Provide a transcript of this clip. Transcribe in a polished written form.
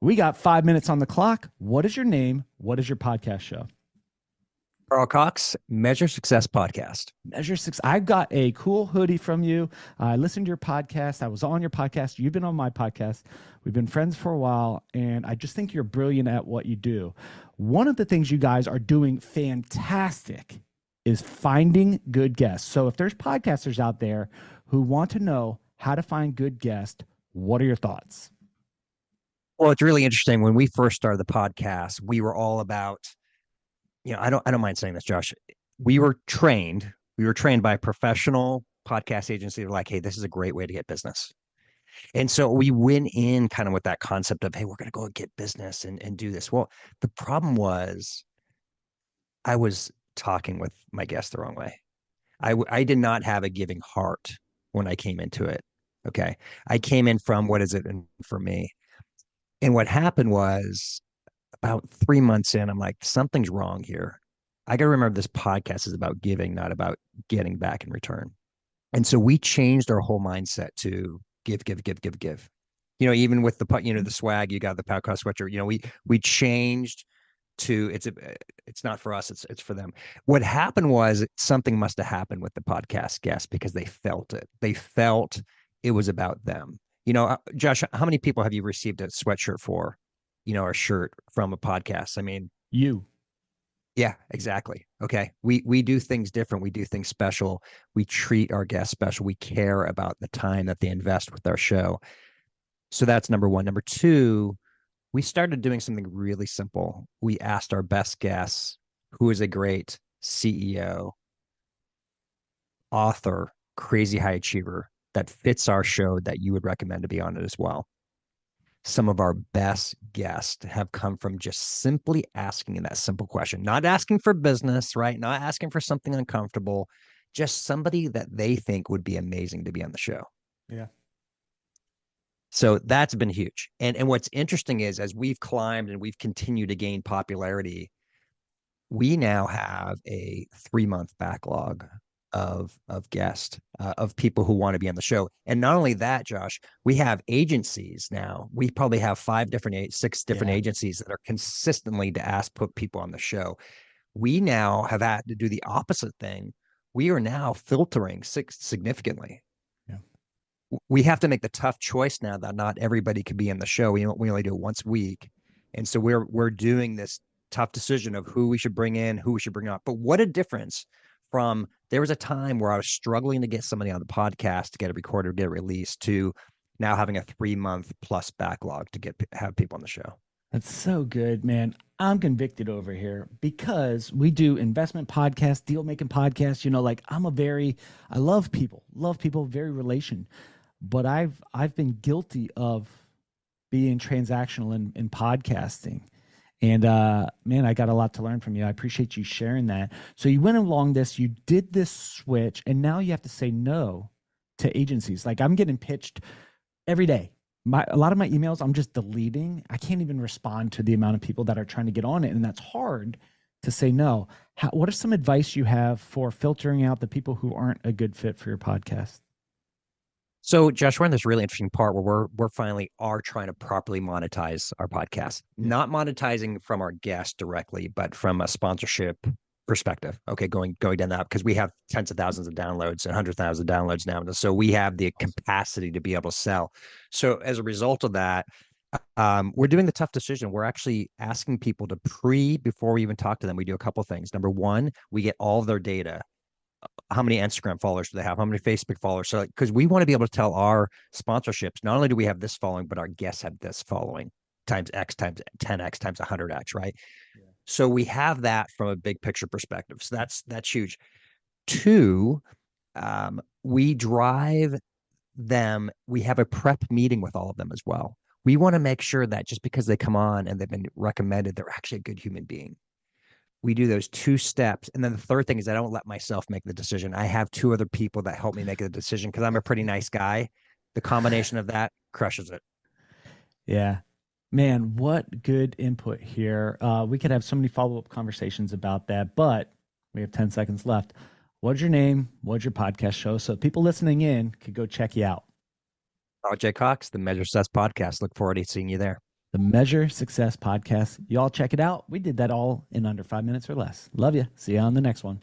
We got 5 minutes on the clock. What is your name? What is your podcast show? Carl Cox, Measure Success Podcast. Measure Six. I've got a cool hoodie from you. I listened to your podcast. I was on your podcast. You've been on my podcast. We've been friends for a while, and I just think you're brilliant at what you do. One of the things you guys are doing fantastic is finding good guests. So if there's podcasters out there who want to know how to find good guests, what are your thoughts? Well, it's really interesting. When we first started the podcast, we were all about, I don't mind saying this, Josh. We were trained. We were trained by a professional podcast agency. They're like, hey, this is a great way to get business. And so we went in kind of with that concept of, hey, we're going to go and get business and do this. Well, the problem was I was talking with my guests the wrong way. I did not have a giving heart when I came into it. Okay. I came in from what is it for me? And what happened was about 3 months in, I'm like, something's wrong here. I got to remember this podcast is about giving, not about getting back in return. And so we changed our whole mindset to give, give, give, give, give. Even with the swag, you got the podcast sweatshirt. We changed to it's not for us, it's for them. What happened was something must have happened with the podcast guests because they felt it. They felt it was about them. Josh, how many people have you received a sweatshirt for, or a shirt from a podcast? I mean, You. yeah, exactly. Okay. We do things different. We do things special. We treat our guests special. We care about the time that they invest with our show. So that's number one. Number two, we started doing something really simple. We asked our best guests who is a great CEO, author, crazy high achiever that fits our show that you would recommend to be on it as well. Some of our best guests have come from just simply asking that simple question, not asking for business, right? Not asking for something uncomfortable, just somebody that they think would be amazing to be on the show. Yeah. So that's been huge. And what's interesting is as we've climbed and we've continued to gain popularity, we now have a 3 month backlog of guests, of people who want to be on the show. And not only that, Josh, we have agencies now. We probably have six different Yeah. agencies that are consistently to put people on the show. We now have had to do the opposite thing. We are now filtering significantly. Yeah. We have to make the tough choice now that not everybody could be in the show. We only do it once a week. And so we're doing this tough decision of who we should bring in, who we should bring up. But what a difference from there was a time where I was struggling to get somebody on the podcast to get it recorded, get it released, to now having a 3 month plus backlog to have people on the show. That's so good, man. I'm convicted over here because we do investment podcasts, deal making podcasts. Like I love people, very relation. But I've been guilty of being transactional in podcasting. And man, I got a lot to learn from you. I appreciate you sharing that. So you went along this, you did this switch, and now you have to say no to agencies. Like I'm getting pitched every day. A lot of my emails I'm just deleting. I can't even respond to the amount of people that are trying to get on it, and that's hard to say no. What are some advice you have for filtering out the people who aren't a good fit for your podcast? So, Josh, we're in this really interesting part where we're finally are trying to properly monetize our podcast, Yeah. not monetizing from our guests directly, but from a sponsorship perspective. Okay, going down that because we have tens of thousands of downloads and 100,000 downloads now, so we have the capacity to be able to sell. So, as a result of that, we're doing the tough decision. We're actually asking people to before we even talk to them. We do a couple of things. Number one, we get all of their data. How many Instagram followers do they have? How many Facebook followers? So, because we want to be able to tell our sponsorships, not only do we have this following, but our guests have this following times X times 10X times 100X, right? Yeah. So we have that from a big picture perspective. So that's huge. Two, we drive them. We have a prep meeting with all of them as well. We want to make sure that just because they come on and they've been recommended, they're actually a good human being. We do those two steps. And then the third thing is I don't let myself make the decision. I have two other people that help me make the decision because I'm a pretty nice guy. The combination of that crushes it. Yeah. Man, what good input here. We could have so many follow-up conversations about that, but we have 10 seconds left. What's your name? What's your podcast show? So people listening in could go check you out. RJ Cox, the Measure Success Podcast. Look forward to seeing you there. The Measure Success podcast. Y'all check it out. We did that all in under 5 minutes or less. Love you. See you on the next one.